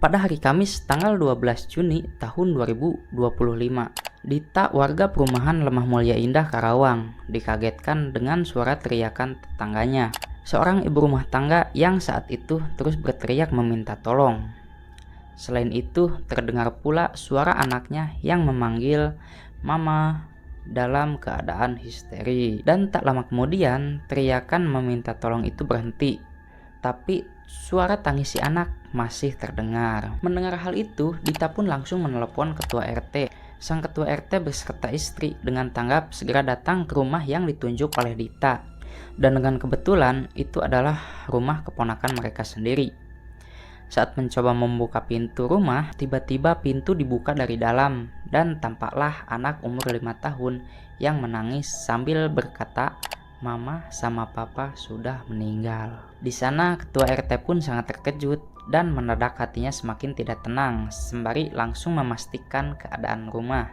Pada hari Kamis tanggal 12 Juni tahun 2025, Dita, warga perumahan Lemah Mulia Indah, Karawang, dikagetkan dengan suara teriakan tetangganya. Seorang ibu rumah tangga yang saat itu terus berteriak meminta tolong. Selain itu, terdengar pula suara anaknya yang memanggil "Mama" dalam keadaan histeri. Dan tak lama kemudian, teriakan meminta tolong itu berhenti. Tapi suara tangis si anak masih terdengar. Mendengar hal itu, Dita pun langsung menelepon ketua RT. Sang ketua RT beserta istri dengan tanggap segera datang ke rumah yang ditunjuk oleh Dita. Dan dengan kebetulan itu adalah rumah keponakan mereka sendiri. Saat mencoba membuka pintu rumah, tiba-tiba pintu dibuka dari dalam dan tampaklah anak umur 5 tahun yang menangis sambil berkata, "Mama sama Papa sudah meninggal." Di sana ketua RT pun sangat terkejut dan mendadak hatinya semakin tidak tenang, sembari langsung memastikan keadaan rumah.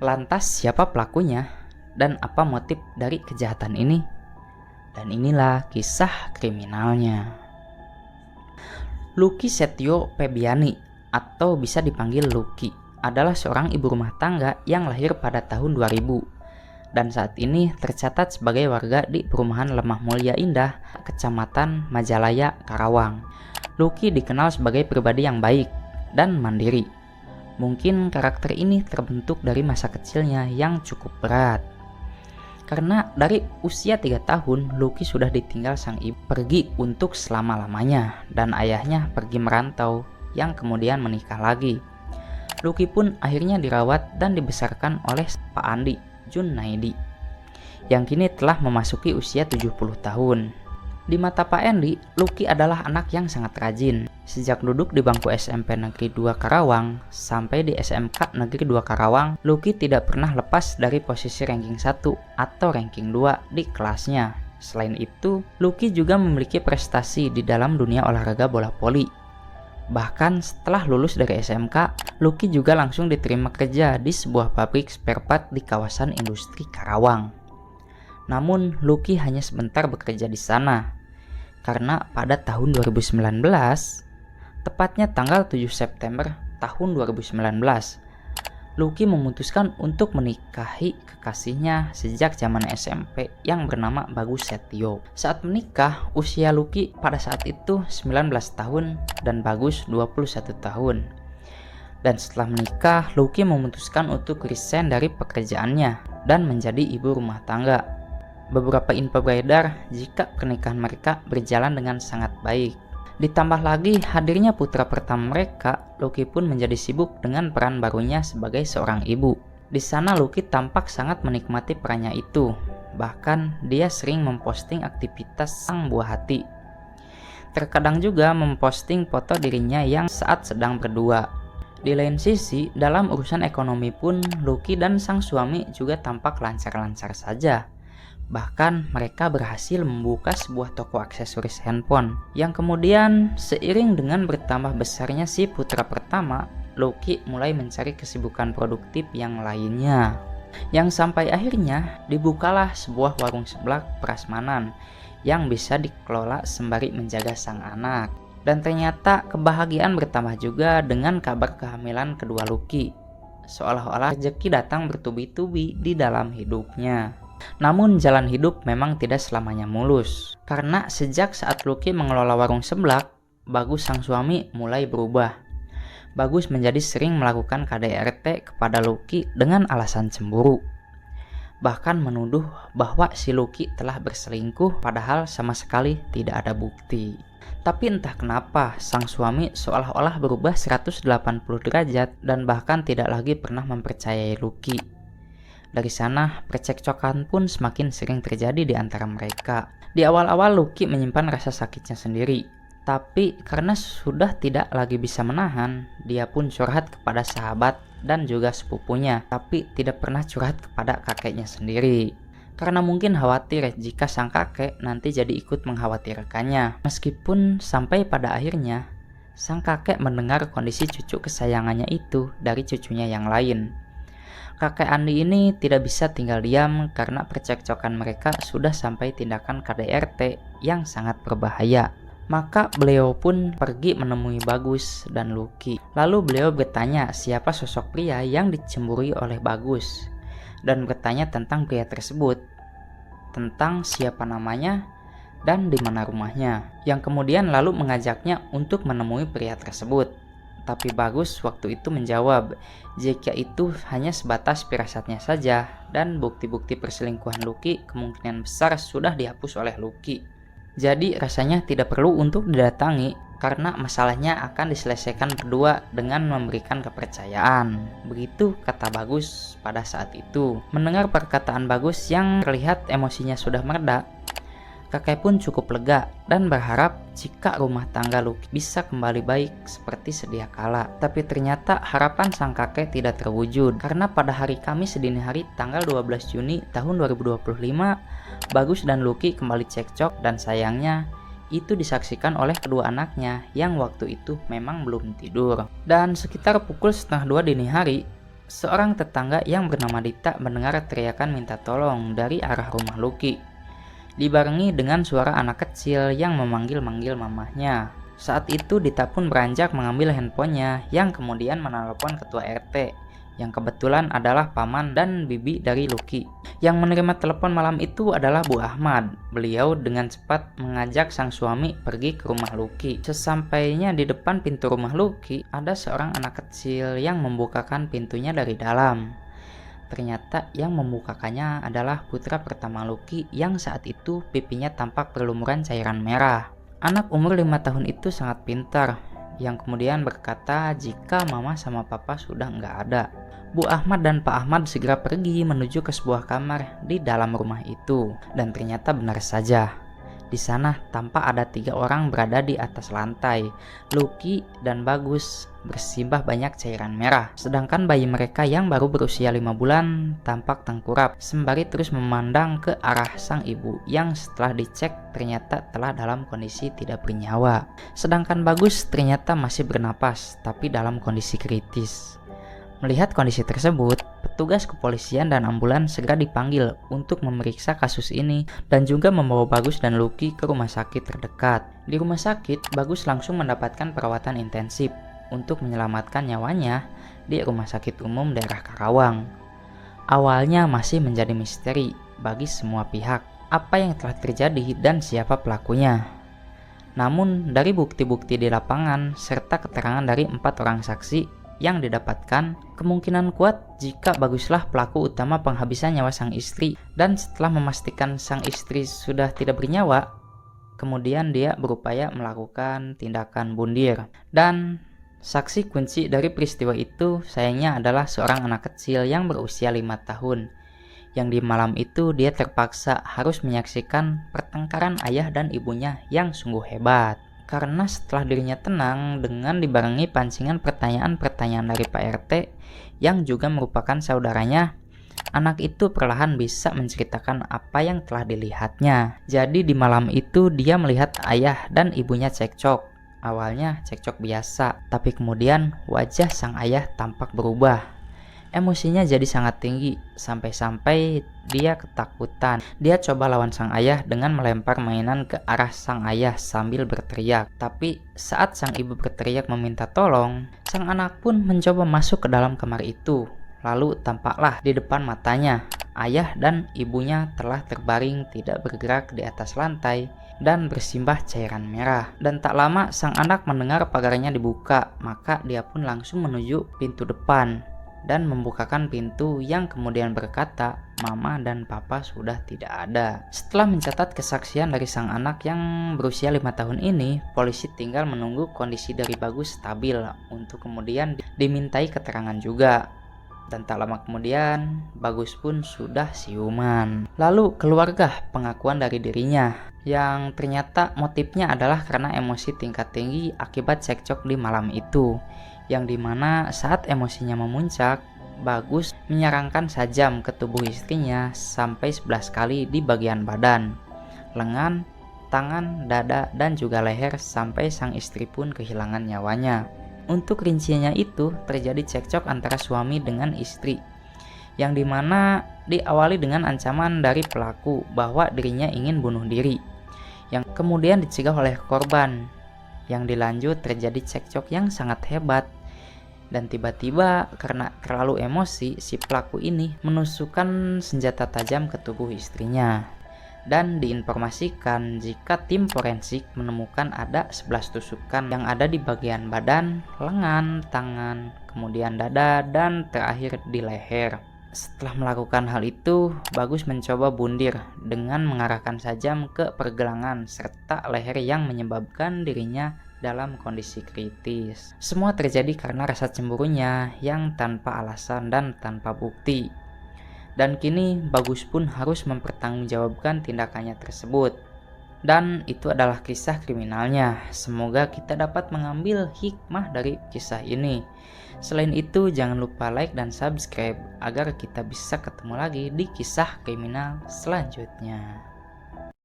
Lantas siapa pelakunya dan apa motif dari kejahatan ini? Dan inilah kisah kriminalnya. Luki Setio Febiani atau bisa dipanggil Luki adalah seorang ibu rumah tangga yang lahir pada tahun 2000 dan saat ini tercatat sebagai warga di perumahan Lemah Mulia Indah, Kecamatan Majalaya, Karawang. Luki dikenal sebagai pribadi yang baik dan mandiri. Mungkin karakter ini terbentuk dari masa kecilnya yang cukup berat. Karena dari usia 3 tahun, Luki sudah ditinggal sang ibu pergi untuk selama-lamanya dan ayahnya pergi merantau yang kemudian menikah lagi. Luki pun akhirnya dirawat dan dibesarkan oleh Pak Andi Junaidi yang kini telah memasuki usia 70 tahun. Di mata Pak Andi, Luki adalah anak yang sangat rajin. Sejak duduk di bangku SMP Negeri 2 Karawang sampai di SMK Negeri 2 Karawang, Luki tidak pernah lepas dari posisi ranking 1 atau ranking 2 di kelasnya. Selain itu, Luki juga memiliki prestasi di dalam dunia olahraga bola voli. Bahkan setelah lulus dari SMK, Luki juga langsung diterima kerja di sebuah pabrik spare part di kawasan industri Karawang. Namun, Luki hanya sebentar bekerja di sana. Karena pada tahun 2019, tepatnya tanggal 7 September tahun 2019, Luki memutuskan untuk menikahi kekasihnya sejak zaman SMP yang bernama Bagus Setio. Saat menikah, usia Luki pada saat itu 19 tahun dan Bagus 21 tahun. Dan setelah menikah, Luki memutuskan untuk resign dari pekerjaannya dan menjadi ibu rumah tangga. Beberapa info beredar jika pernikahan mereka berjalan dengan sangat baik. Ditambah lagi hadirnya putra pertama mereka, Luki pun menjadi sibuk dengan peran barunya sebagai seorang ibu. Di sana Luki tampak sangat menikmati perannya itu. Bahkan dia sering memposting aktivitas sang buah hati. Terkadang juga memposting foto dirinya yang saat sedang berdua. Di lain sisi, dalam urusan ekonomi pun Luki dan sang suami juga tampak lancar-lancar saja. Bahkan mereka berhasil membuka sebuah toko aksesoris handphone yang kemudian seiring dengan bertambah besarnya si putra pertama, Luki mulai mencari kesibukan produktif yang lainnya. Yang sampai akhirnya dibukalah sebuah warung seblak prasmanan yang bisa dikelola sembari menjaga sang anak. Dan ternyata kebahagiaan bertambah juga dengan kabar kehamilan kedua Luki. Seolah-olah rezeki datang bertubi-tubi di dalam hidupnya. Namun jalan hidup memang tidak selamanya mulus. Karena sejak saat Luki mengelola warung seblak, Bagus sang suami mulai berubah. Bagus menjadi sering melakukan KDRT kepada Luki dengan alasan cemburu. Bahkan menuduh bahwa si Luki telah berselingkuh padahal sama sekali tidak ada bukti. Tapi entah kenapa sang suami seolah-olah berubah 180 derajat dan bahkan tidak lagi pernah mempercayai Luki. Dari sana, percekcokan pun semakin sering terjadi di antara mereka. Di awal-awal Luki menyimpan rasa sakitnya sendiri. Tapi karena sudah tidak lagi bisa menahan, dia pun curhat kepada sahabat dan juga sepupunya. Tapi tidak pernah curhat kepada kakeknya sendiri. Karena mungkin khawatir jika sang kakek nanti jadi ikut mengkhawatirkannya. Meskipun sampai pada akhirnya, sang kakek mendengar kondisi cucu kesayangannya itu dari cucunya yang lain. Kakek Andi ini tidak bisa tinggal diam karena percekcokan mereka sudah sampai tindakan KDRT yang sangat berbahaya. Maka beliau pun pergi menemui Bagus dan Lucky. Lalu beliau bertanya siapa sosok pria yang dicemburui oleh Bagus, dan bertanya tentang pria tersebut, tentang siapa namanya dan di mana rumahnya, yang kemudian lalu mengajaknya untuk menemui pria tersebut. Tapi Bagus waktu itu menjawab jika itu hanya sebatas firasatnya saja, dan bukti-bukti perselingkuhan Lucky kemungkinan besar sudah dihapus oleh Lucky. Jadi rasanya tidak perlu untuk didatangi karena masalahnya akan diselesaikan berdua dengan memberikan kepercayaan. Begitu kata Bagus pada saat itu. Mendengar perkataan Bagus yang terlihat emosinya sudah mereda, kakek pun cukup lega dan berharap jika rumah tangga Lucky bisa kembali baik seperti sedia kala. Tapi ternyata harapan sang kakek tidak terwujud, karena pada hari Kamis dini hari tanggal 12 Juni tahun 2025, Bagus dan Lucky kembali cekcok, dan sayangnya itu disaksikan oleh kedua anaknya yang waktu itu memang belum tidur. Dan sekitar pukul 1:30 dini hari, seorang tetangga yang bernama Dita mendengar teriakan minta tolong dari arah rumah Lucky, dibarengi dengan suara anak kecil yang memanggil-manggil mamahnya. Saat itu Dita pun beranjak mengambil handphonenya, yang kemudian menelepon ketua RT, yang kebetulan adalah paman dan bibi dari Lucky. Yang menerima telepon malam itu adalah Bu Ahmad. Beliau dengan cepat mengajak sang suami pergi ke rumah Lucky. Sesampainya di depan pintu rumah Lucky, ada seorang anak kecil yang membukakan pintunya dari dalam. Ternyata yang membukakannya adalah putra pertama Lucky yang saat itu pipinya tampak berlumuran cairan merah. Anak umur 5 tahun itu sangat pintar, yang kemudian berkata jika mama sama papa sudah nggak ada. Bu Ahmad dan Pak Ahmad segera pergi menuju ke sebuah kamar di dalam rumah itu, dan ternyata benar saja. Di sana tampak ada 3 orang berada di atas lantai. Lucky dan Bagus bersimbah banyak cairan merah, sedangkan bayi mereka yang baru berusia 5 bulan tampak tengkurap sembari terus memandang ke arah sang ibu yang setelah dicek ternyata telah dalam kondisi tidak bernyawa. Sedangkan Bagus ternyata masih bernapas tapi dalam kondisi kritis. Melihat kondisi tersebut, petugas kepolisian dan ambulans segera dipanggil untuk memeriksa kasus ini dan juga membawa Bagus dan Lucky ke rumah sakit terdekat. Di rumah sakit, Bagus langsung mendapatkan perawatan intensif untuk menyelamatkan nyawanya di Rumah Sakit Umum Daerah Karawang. Awalnya masih menjadi misteri bagi semua pihak apa yang telah terjadi dan siapa pelakunya. Namun dari bukti-bukti di lapangan serta keterangan dari 4 orang saksi yang didapatkan, kemungkinan kuat jika Baguslah pelaku utama penghabisan nyawa sang istri, dan setelah memastikan sang istri sudah tidak bernyawa, kemudian dia berupaya melakukan tindakan bundir. Dan saksi kunci dari peristiwa itu sayangnya adalah seorang anak kecil yang berusia 5 tahun, yang di malam itu dia terpaksa harus menyaksikan pertengkaran ayah dan ibunya yang sungguh hebat. Karena setelah dirinya tenang dengan dibarengi pancingan pertanyaan-pertanyaan dari Pak RT yang juga merupakan saudaranya, anak itu perlahan bisa menceritakan apa yang telah dilihatnya. Jadi di malam itu dia melihat ayah dan ibunya cekcok. Awalnya cekcok biasa, tapi kemudian wajah sang ayah tampak berubah. Emosinya jadi sangat tinggi, sampai-sampai dia ketakutan. Dia coba lawan sang ayah dengan melempar mainan ke arah sang ayah sambil berteriak. Tapi saat sang ibu berteriak meminta tolong, sang anak pun mencoba masuk ke dalam kamar itu. Lalu tampaklah di depan matanya, ayah dan ibunya telah terbaring tidak bergerak di atas lantai dan bersimbah cairan merah. Dan tak lama sang anak mendengar pagarnya dibuka, maka dia pun langsung menuju pintu depan dan membukakan pintu yang kemudian berkata mama dan papa sudah tidak ada. Setelah mencatat kesaksian dari sang anak yang berusia 5 tahun ini, polisi tinggal menunggu kondisi dari Bagus stabil untuk kemudian dimintai keterangan juga. Dan tak lama kemudian Bagus pun sudah siuman. Lalu keluarga pengakuan dari dirinya yang ternyata motifnya adalah karena emosi tingkat tinggi akibat cekcok di malam itu, yang dimana saat emosinya memuncak, Bagus menyerangkan sajam ke tubuh istrinya sampai 11 kali di bagian badan, lengan, tangan, dada, dan juga leher sampai sang istri pun kehilangan nyawanya. Untuk rinciannya itu terjadi cekcok antara suami dengan istri, yang dimana diawali dengan ancaman dari pelaku bahwa dirinya ingin bunuh diri, yang kemudian dicegah oleh korban. Yang dilanjut terjadi cekcok yang sangat hebat. Dan tiba-tiba karena terlalu emosi, si pelaku ini menusukkan senjata tajam ke tubuh istrinya. Dan diinformasikan jika tim forensik menemukan ada 11 tusukan yang ada di bagian badan, lengan, tangan, kemudian dada, dan terakhir di leher. Setelah melakukan hal itu, Bagus mencoba bundir dengan mengarahkan sajam ke pergelangan serta leher yang menyebabkan dirinya dalam kondisi kritis. Semua terjadi karena rasa cemburunya yang tanpa alasan dan tanpa bukti. Dan kini Bagus pun harus mempertanggungjawabkan tindakannya tersebut. Dan itu adalah kisah kriminalnya. Semoga kita dapat mengambil hikmah dari kisah ini. Selain itu, jangan lupa like dan subscribe agar kita bisa ketemu lagi di kisah kriminal selanjutnya.